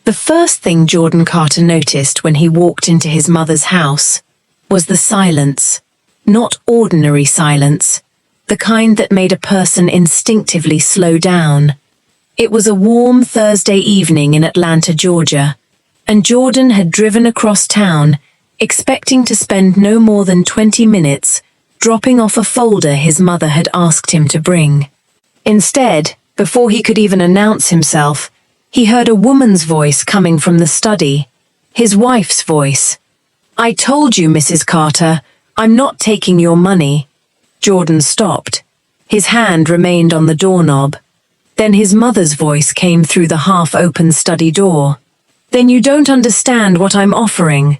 The first thing Jordan Carter noticed when he walked into his mother's house was the silence. Not ordinary silence, the kind that made a person instinctively slow down. It was a warm Thursday evening in Atlanta, Georgia, and Jordan had driven across town, expecting to spend no more than 20 minutes dropping off a folder his mother had asked him to bring. Instead, before he could even announce himself, he heard a woman's voice coming from the study, his wife's voice. "I told you, Mrs. Carter, I'm not taking your money." Jordan stopped. His hand remained on the doorknob. Then his mother's voice came through the half-open study door. "Then you don't understand what I'm offering."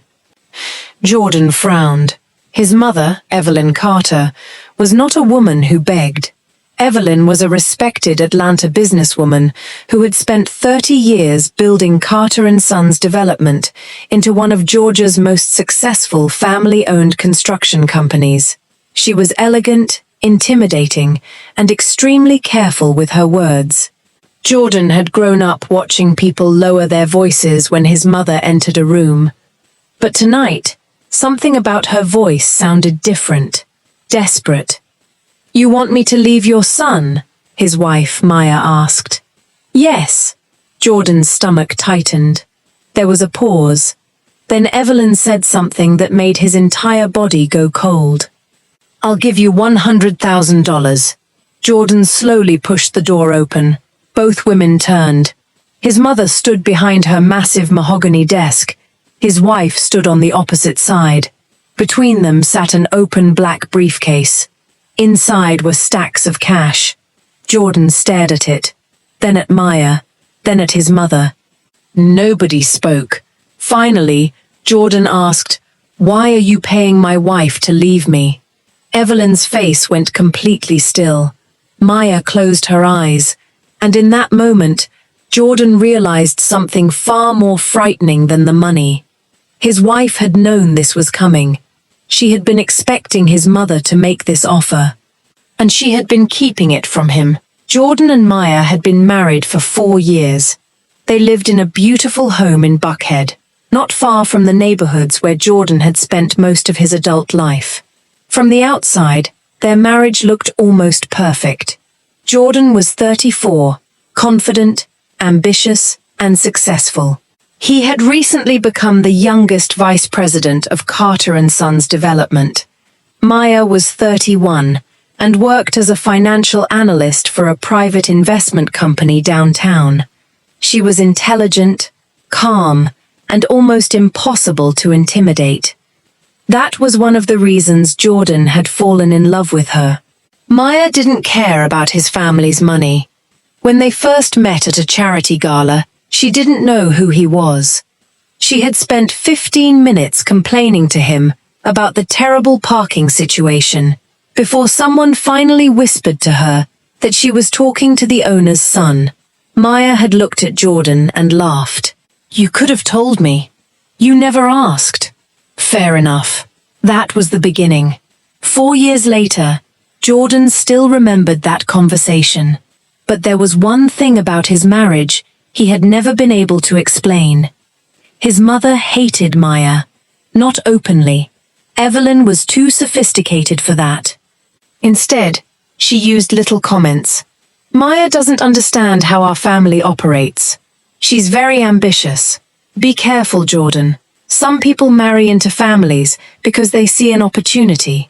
Jordan frowned. His mother, Evelyn Carter, was not a woman who begged. Evelyn was a respected Atlanta businesswoman who had spent 30 years building Carter & Sons Development into one of Georgia's most successful family-owned construction companies. She was elegant, intimidating, and extremely careful with her words. Jordan had grown up watching people lower their voices when his mother entered a room. But tonight, something about her voice sounded different, desperate. "You want me to leave your son?" his wife, Maya, asked. "Yes." Jordan's stomach tightened. There was a pause. Then Evelyn said something that made his entire body go cold. "I'll give you $100,000. Jordan slowly pushed the door open. Both women turned. His mother stood behind her massive mahogany desk. His wife stood on the opposite side. Between them sat an open black briefcase. Inside were stacks of cash. Jordan stared at it, then at Maya, then at his mother. Nobody spoke. Finally, Jordan asked, "Why are you paying my wife to leave me?" Evelyn's face went completely still. Maya closed her eyes, and in that moment, Jordan realized something far more frightening than the money. His wife had known this was coming. She had been expecting his mother to make this offer, and she had been keeping it from him. Jordan and Maya had been married for 4 years. They lived in a beautiful home in Buckhead, not far from the neighborhoods where Jordan had spent most of his adult life. From the outside, their marriage looked almost perfect. Jordan was 34, confident, ambitious, and successful. He had recently become the youngest vice president of Carter & Sons Development. Maya was 31 and worked as a financial analyst for a private investment company downtown. She was intelligent, calm, and almost impossible to intimidate. That was one of the reasons Jordan had fallen in love with her. Maya didn't care about his family's money. When they first met at a charity gala, she didn't know who he was. She had spent 15 minutes complaining to him about the terrible parking situation before someone finally whispered to her that she was talking to the owner's son. Maya had looked at Jordan and laughed. "You could have told me. You never asked." Fair enough. That was the beginning. 4 years later, Jordan still remembered that conversation. But there was one thing about his marriage he had never been able to explain. His mother hated Maya, not openly. Evelyn was too sophisticated for that. Instead, she used little comments. "Maya doesn't understand how our family operates. She's very ambitious. Be careful, Jordan. Some people marry into families because they see an opportunity."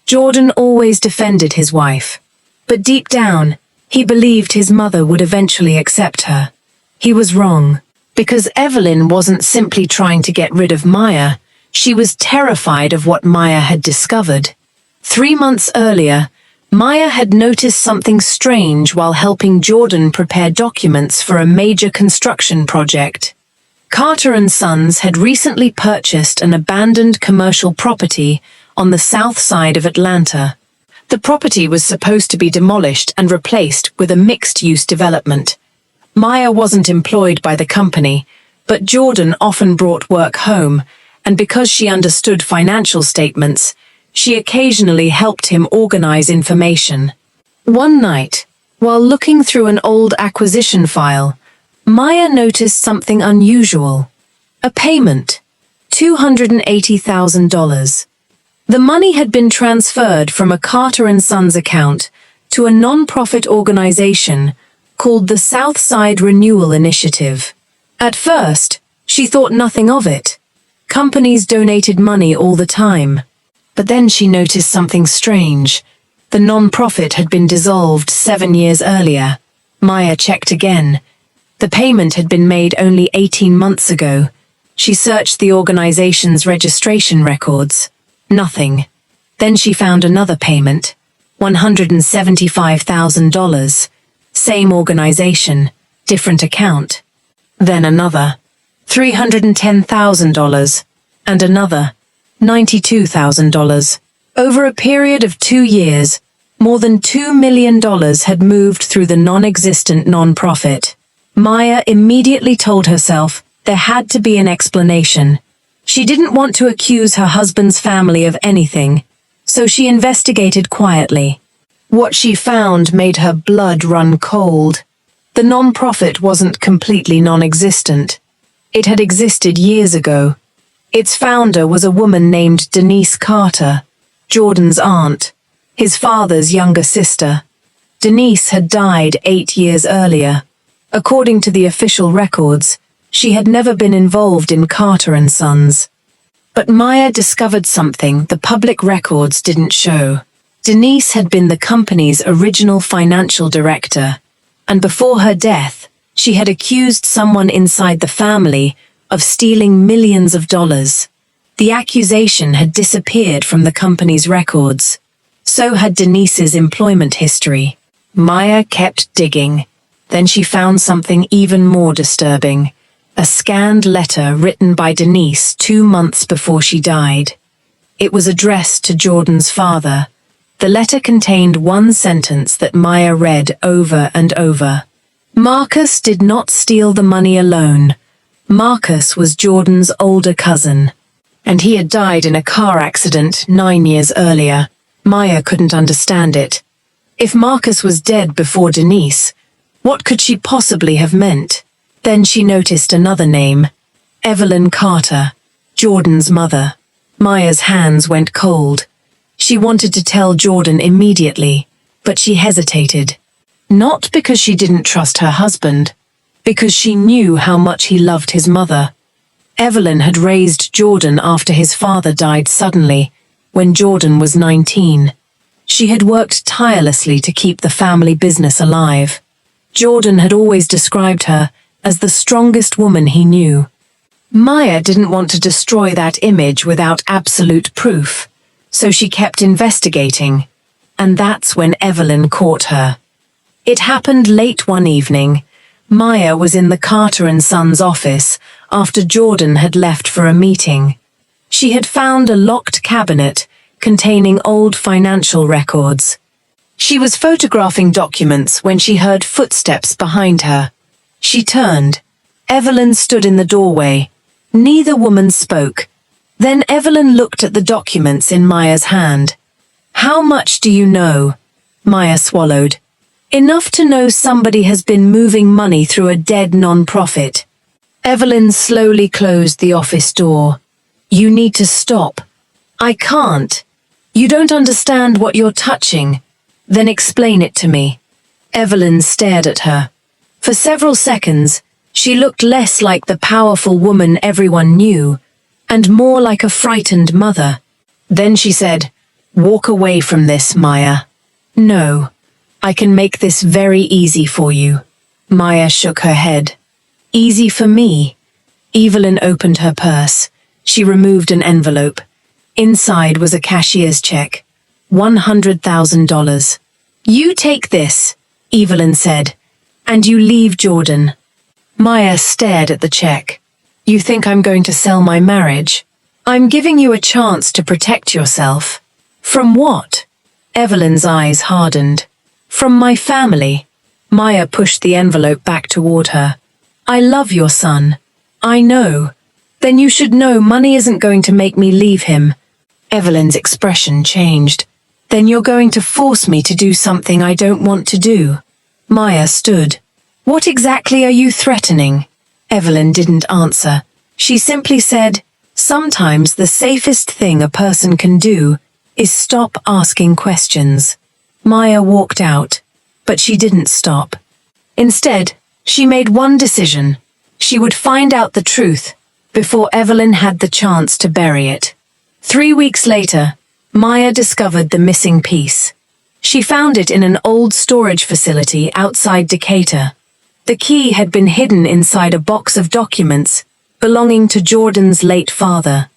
Jordan always defended his wife. But deep down, he believed his mother would eventually accept her. He was wrong, because Evelyn wasn't simply trying to get rid of Maya. She was terrified of what Maya had discovered. 3 months earlier, Maya had noticed something strange while helping Jordan prepare documents for a major construction project. Carter & Sons had recently purchased an abandoned commercial property on the south side of Atlanta. The property was supposed to be demolished and replaced with a mixed-use development. Maya wasn't employed by the company, but Jordan often brought work home, and because she understood financial statements, she occasionally helped him organize information. One night, while looking through an old acquisition file, Maya noticed something unusual. A payment. $280,000. The money had been transferred from a Carter and Sons account to a non-profit organization called the Southside Renewal Initiative. At first, she thought nothing of it. Companies donated money all the time. But then she noticed something strange. The non-profit had been dissolved 7 years earlier. Maya checked again. The payment had been made only 18 months ago. She searched the organization's registration records. Nothing. Then she found another payment. $175,000. Same organization, different account. Then another. $310,000. And another. $92,000. Over a period of 2 years, more than $2 million had moved through the non-existent non-profit. Maya immediately told herself there had to be an explanation. She didn't want to accuse her husband's family of anything, so she investigated quietly. What she found made her blood run cold. The non-profit wasn't completely non-existent. It had existed years ago. Its founder was a woman named Denise Carter, Jordan's aunt, his father's younger sister. Denise had died 8 years earlier. According to the official records, she had never been involved in Carter and Sons. But Maya discovered something the public records didn't show. Denise had been the company's original financial director, and before her death, she had accused someone inside the family of stealing millions of dollars. The accusation had disappeared from the company's records. So had Denise's employment history. Maya kept digging. Then she found something even more disturbing. A scanned letter written by Denise 2 months before she died. It was addressed to Jordan's father. The letter contained one sentence that Maya read over and over. Marcus did not steal the money alone. Marcus was Jordan's older cousin, and he had died in a car accident 9 years earlier. Maya couldn't understand it. If Marcus was dead before Denise, what could she possibly have meant? Then she noticed another name, Evelyn Carter, Jordan's mother. Maya's hands went cold. She wanted to tell Jordan immediately, but she hesitated. Not because she didn't trust her husband, because she knew how much he loved his mother. Evelyn had raised Jordan after his father died suddenly, when Jordan was 19. She had worked tirelessly to keep the family business alive. Jordan had always described her as the strongest woman he knew. Maya didn't want to destroy that image without absolute proof, so she kept investigating. And that's when Evelyn caught her. It happened late one evening. Maya was in the Carter and Sons office after Jordan had left for a meeting. She had found a locked cabinet containing old financial records. She was photographing documents when she heard footsteps behind her. She turned. Evelyn stood in the doorway. Neither woman spoke. Then Evelyn looked at the documents in Maya's hand. "How much do you know?" Maya swallowed. "Enough to know somebody has been moving money through a dead non-profit." Evelyn slowly closed the office door. "You need to stop." "I can't. You don't understand what you're touching." "Then explain it to me." Evelyn stared at her. For several seconds, she looked less like the powerful woman everyone knew, and more like a frightened mother. Then she said, "Walk away from this, Maya." "No, I can make this very easy for you." Maya shook her head. "Easy for me?" Evelyn opened her purse. She removed an envelope. Inside was a cashier's check. $100,000. "You take this," Evelyn said, "and you leave Jordan." Maya stared at the check. "You think I'm going to sell my marriage? I'm giving you a chance to protect yourself." "From what?" Evelyn's eyes hardened. "From my family." Maya pushed the envelope back toward her. "I love your son." "I know. Then you should know money isn't going to make me leave him." Evelyn's expression changed. "Then you're going to force me to do something I don't want to do." Maya stood. "What exactly are you threatening?" Evelyn didn't answer. She simply said, "Sometimes the safest thing a person can do is stop asking questions." Maya walked out, but she didn't stop. Instead, she made one decision. She would find out the truth before Evelyn had the chance to bury it. 3 weeks later, Maya discovered the missing piece. She found it in an old storage facility outside Decatur. The key had been hidden inside a box of documents belonging to Jordan's late father.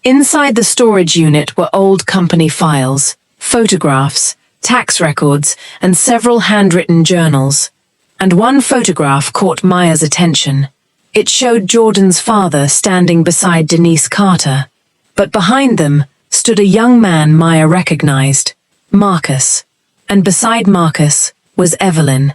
Inside the storage unit were old company files, photographs, tax records, and several handwritten journals. And one photograph caught Maya's attention. It showed Jordan's father standing beside Denise Carter. But behind them stood a young man Maya recognized, Marcus. And beside Marcus was Evelyn.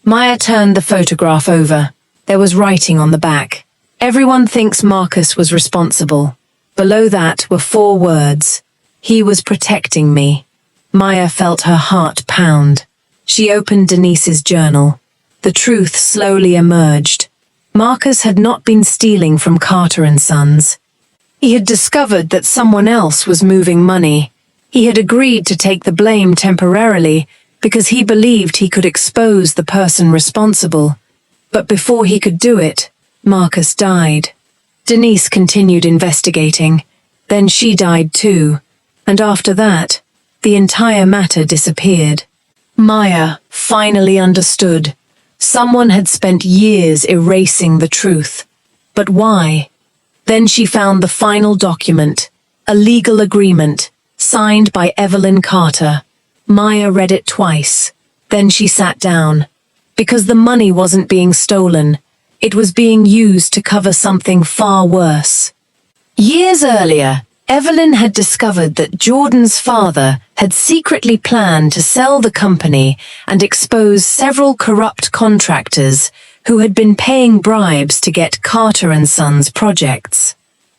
Maya turned the photograph over. There was writing on the back. "Everyone thinks Marcus was responsible." Below that were 4 words. "He was protecting me." Maya felt her heart pound. She opened Denise's journal. The truth slowly emerged. Marcus had not been stealing from Carter and Sons. He had discovered that someone else was moving money. He had agreed to take the blame temporarily because he believed he could expose the person responsible. But before he could do it, Marcus died. Denise continued investigating. Then she died too. And after that, the entire matter disappeared. Maya finally understood. Someone had spent years erasing the truth. But why? Then she found the final document, a legal agreement, signed by Evelyn Carter. Maya read it twice. Then she sat down. Because the money wasn't being stolen. It was being used to cover something far worse. Years earlier, Evelyn had discovered that Jordan's father had secretly planned to sell the company and expose several corrupt contractors who had been paying bribes to get Carter and Sons projects.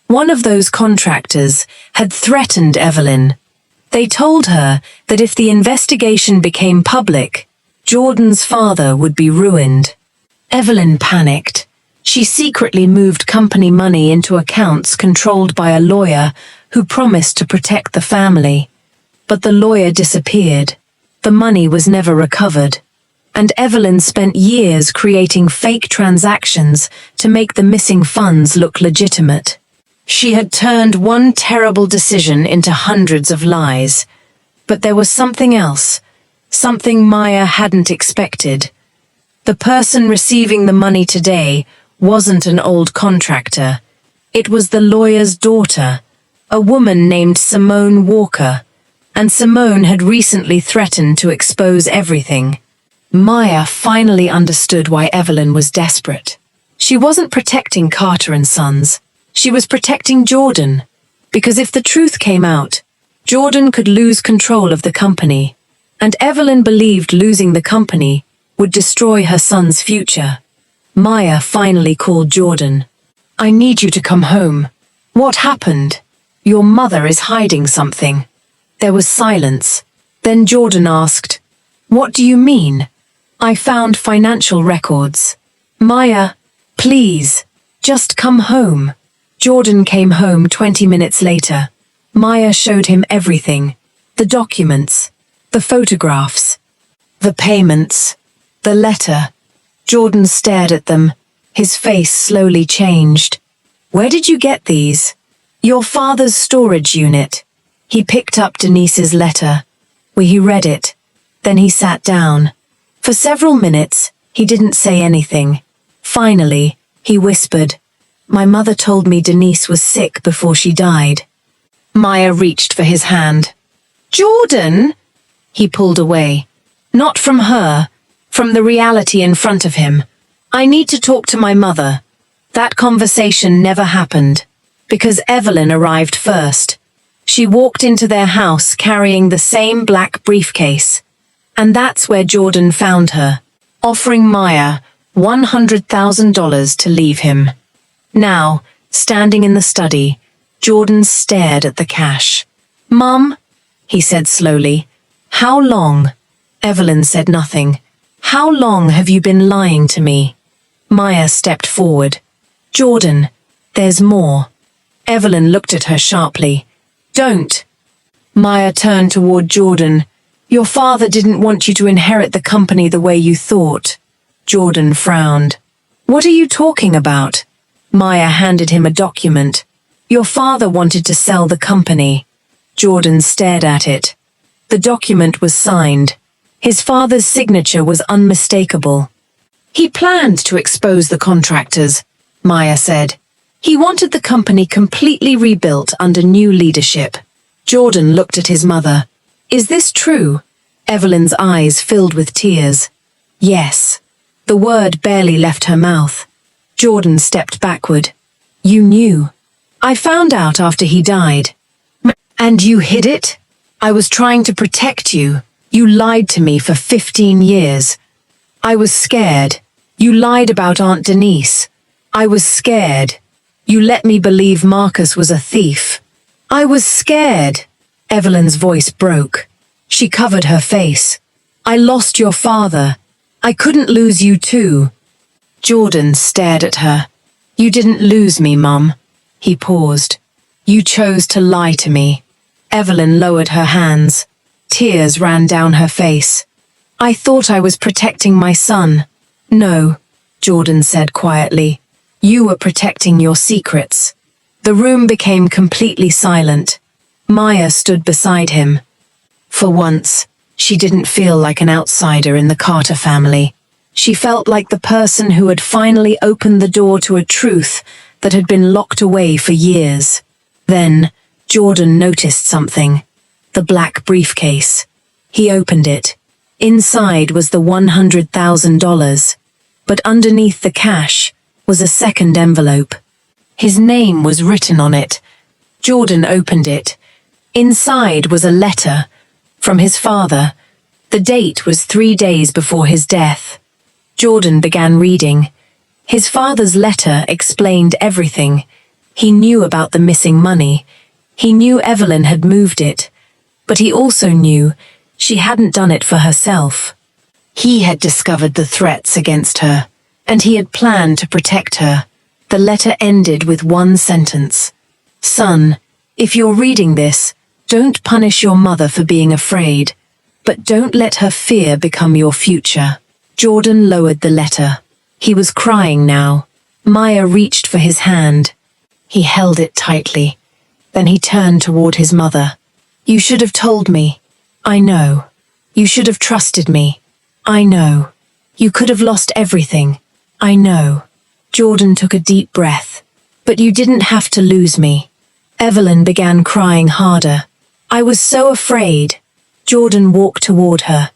One of those contractors had threatened Evelyn. They told her that if the investigation became public, Jordan's father would be ruined. Evelyn panicked. She secretly moved company money into accounts controlled by a lawyer who promised to protect the family. But the lawyer disappeared. The money was never recovered. And Evelyn spent years creating fake transactions to make the missing funds look legitimate. She had turned one terrible decision into hundreds of lies. But there was something else, something Maya hadn't expected. The person receiving the money today wasn't an old contractor. It was the lawyer's daughter, a woman named Simone Walker, and Simone had recently threatened to expose everything. Maya finally understood why Evelyn was desperate. She wasn't protecting Carter and Sons. She was protecting Jordan, because if the truth came out, Jordan could lose control of the company, and Evelyn believed losing the company would destroy her son's future. Maya finally called Jordan. "I need you to come home." "What happened?" "Your mother is hiding something." There was silence. Then Jordan asked, "What do you mean?" "I found financial records." "Maya, please, just come home." Jordan came home 20 minutes later. Maya showed him everything. The documents, the photographs, the payments, the letter. Jordan stared at them. His face slowly changed. "Where did you get these?" "Your father's storage unit." He picked up Denise's letter. He read it. Then he sat down. For several minutes, he didn't say anything. Finally, he whispered, "My mother told me Denise was sick before she died." Maya reached for his hand. "Jordan!" He pulled away. Not from her, from the reality in front of him. "I need to talk to my mother." That conversation never happened, because Evelyn arrived first. She walked into their house carrying the same black briefcase. And that's where Jordan found her, offering Maya $100,000 to leave him. Now, standing in the study, Jordan stared at the cash. "Mum," he said slowly, "how long?" Evelyn said nothing. How long have you been lying to me? Maya stepped forward. Jordan, there's more. Evelyn looked at her sharply. Don't. Maya turned toward Jordan. Your father didn't want you to inherit the company the way you thought. Jordan frowned. What are you talking about? Maya handed him a document. Your father wanted to sell the company. Jordan stared at it. The document was signed. His father's signature was unmistakable. He planned to expose the contractors, Maya said. He wanted the company completely rebuilt under new leadership. Jordan looked at his mother. Is this true? Evelyn's eyes filled with tears. Yes. The word barely left her mouth. Jordan stepped backward. You knew. I found out after he died. And you hid it? I was trying to protect you. You lied to me for 15 years. I was scared. You lied about Aunt Denise. I was scared. You let me believe Marcus was a thief. I was scared. Evelyn's voice broke. She covered her face. I lost your father. I couldn't lose you too. Jordan stared at her. You didn't lose me, Mum. He paused. You chose to lie to me. Evelyn lowered her hands. Tears ran down her face. I thought I was protecting my son. No, Jordan said quietly. You were protecting your secrets. The room became completely silent. Maya stood beside him. For once, she didn't feel like an outsider in the Carter family. She felt like the person who had finally opened the door to a truth that had been locked away for years. Then, Jordan noticed something. The black briefcase. He opened it. Inside was the $100,000. But underneath the cash was a second envelope. His name was written on it. Jordan opened it. Inside was a letter from his father. The date was 3 days before his death. Jordan began reading. His father's letter explained everything. He knew about the missing money. He knew Evelyn had moved it. But he also knew she hadn't done it for herself. He had discovered the threats against her, and he had planned to protect her. The letter ended with one sentence. Son, if you're reading this, don't punish your mother for being afraid, but don't let her fear become your future. Jordan lowered the letter. He was crying now. Maya reached for his hand. He held it tightly. Then he turned toward his mother. You should have told me. I know. You should have trusted me. I know. You could have lost everything. I know. Jordan took a deep breath. But you didn't have to lose me. Evelyn began crying harder. I was so afraid. Jordan walked toward her.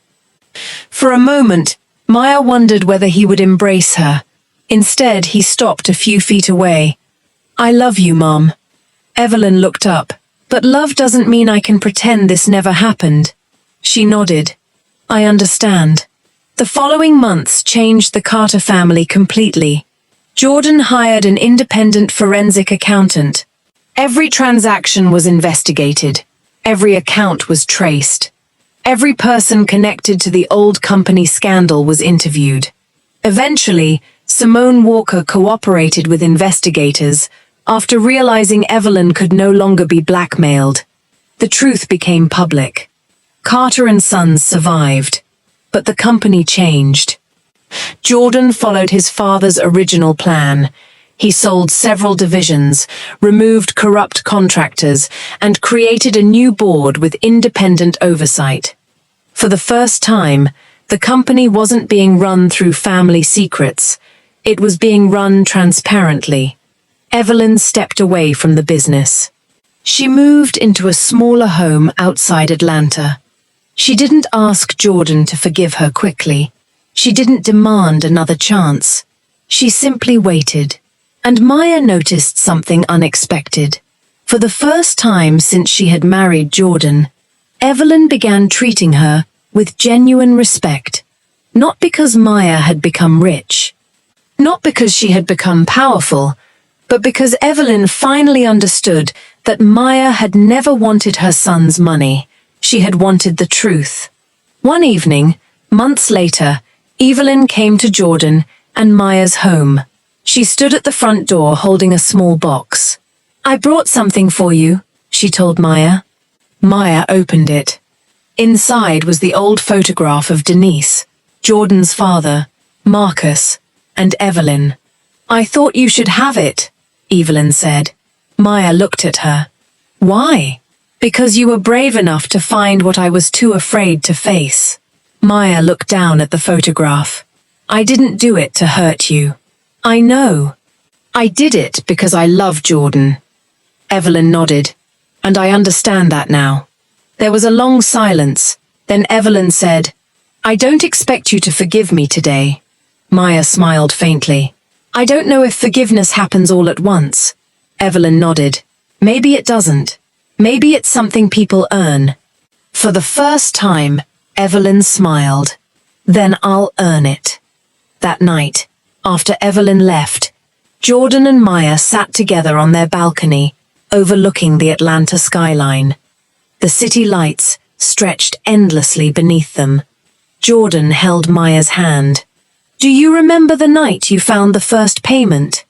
For a moment, Maya wondered whether he would embrace her. Instead, he stopped a few feet away. I love you, Mom. Evelyn looked up. But love doesn't mean I can pretend this never happened. She nodded. I understand. The following months changed the Carter family completely. Jordan hired an independent forensic accountant. Every transaction was investigated. Every account was traced. Every person connected to the old company scandal was interviewed. Eventually, Simone Walker cooperated with investigators after realizing Evelyn could no longer be blackmailed. The truth became public. Carter and Sons survived, but the company changed. Jordan followed his father's original plan. He sold several divisions, removed corrupt contractors, and created a new board with independent oversight. For the first time, the company wasn't being run through family secrets. It was being run transparently. Evelyn stepped away from the business. She moved into a smaller home outside Atlanta. She didn't ask Jordan to forgive her quickly. She didn't demand another chance. She simply waited. And Maya noticed something unexpected. For the first time since she had married Jordan, Evelyn began treating her with genuine respect. Not because Maya had become rich. Not because she had become powerful, but because Evelyn finally understood that Maya had never wanted her son's money. She had wanted the truth. One evening, months later, Evelyn came to Jordan and Maya's home. She stood at the front door holding a small box. "I brought something for you," she told Maya. Maya opened it. Inside was the old photograph of Denise, Jordan's father, Marcus, and Evelyn. "I thought you should have it," Evelyn said. Maya looked at her. "Why?" "Because you were brave enough to find what I was too afraid to face." Maya looked down at the photograph. "I didn't do it to hurt you. I know. I did it because I love Jordan." Evelyn nodded. "And I understand that now." There was a long silence. Then Evelyn said, "I don't expect you to forgive me today." Maya smiled faintly. "I don't know if forgiveness happens all at once." Evelyn nodded. "Maybe it doesn't. Maybe it's something people earn." For the first time, Evelyn smiled. "Then I'll earn it." That night, after Evelyn left, Jordan and Maya sat together on their balcony, overlooking the Atlanta skyline. The city lights stretched endlessly beneath them. Jordan held Maya's hand. "Do you remember the night you found the first payment?"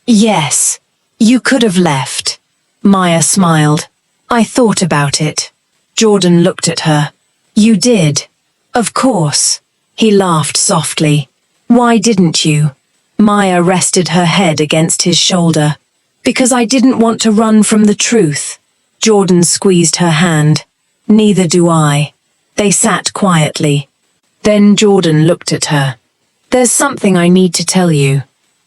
"Yes. You could have left." Maya smiled. "I thought about it." Jordan looked at her. "You did?" "Of course." He laughed softly. "Why didn't you?" Maya rested her head against his shoulder. "Because I didn't want to run from the truth." Jordan squeezed her hand. "Neither do I." They sat quietly. Then Jordan looked at her. "There's something I need to tell you."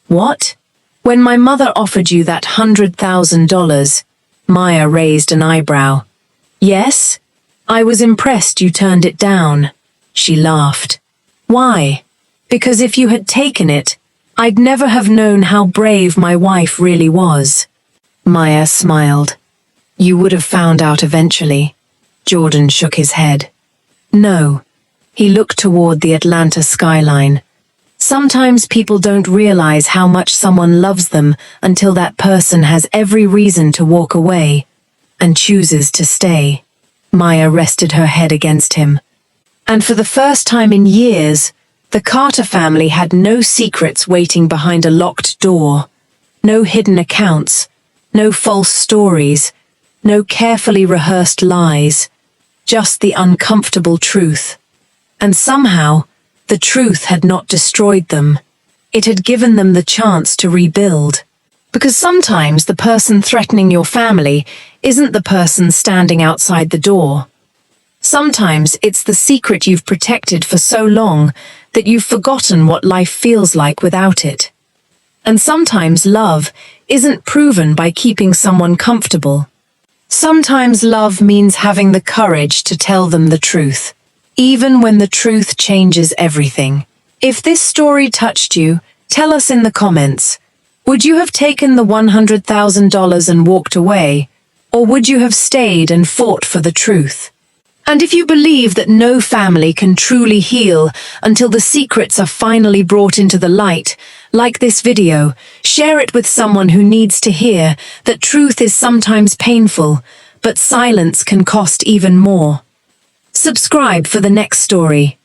"What?" "When my mother offered you that $100,000, Maya raised an eyebrow. "Yes? I was impressed you turned it down." She laughed. "Why?" "Because if you had taken it, I'd never have known how brave my wife really was." Maya smiled. "You would have found out eventually." Jordan shook his head. "No." He looked toward the Atlanta skyline. "Sometimes people don't realize how much someone loves them until that person has every reason to walk away and chooses to stay." Maya rested her head against him. And for the first time in years, the Carter family had no secrets waiting behind a locked door, no hidden accounts, no false stories, no carefully rehearsed lies, just the uncomfortable truth. And somehow, the truth had not destroyed them. It had given them the chance to rebuild. Because sometimes the person threatening your family isn't the person standing outside the door. Sometimes it's the secret you've protected for so long that you've forgotten what life feels like without it. And sometimes love isn't proven by keeping someone comfortable. Sometimes love means having the courage to tell them the truth, even when the truth changes everything. If this story touched you, tell us in the comments. Would you have taken the $100,000 and walked away, or would you have stayed and fought for the truth? And if you believe that no family can truly heal until the secrets are finally brought into the light, like this video, share it with someone who needs to hear that truth is sometimes painful, but silence can cost even more. Subscribe for the next story.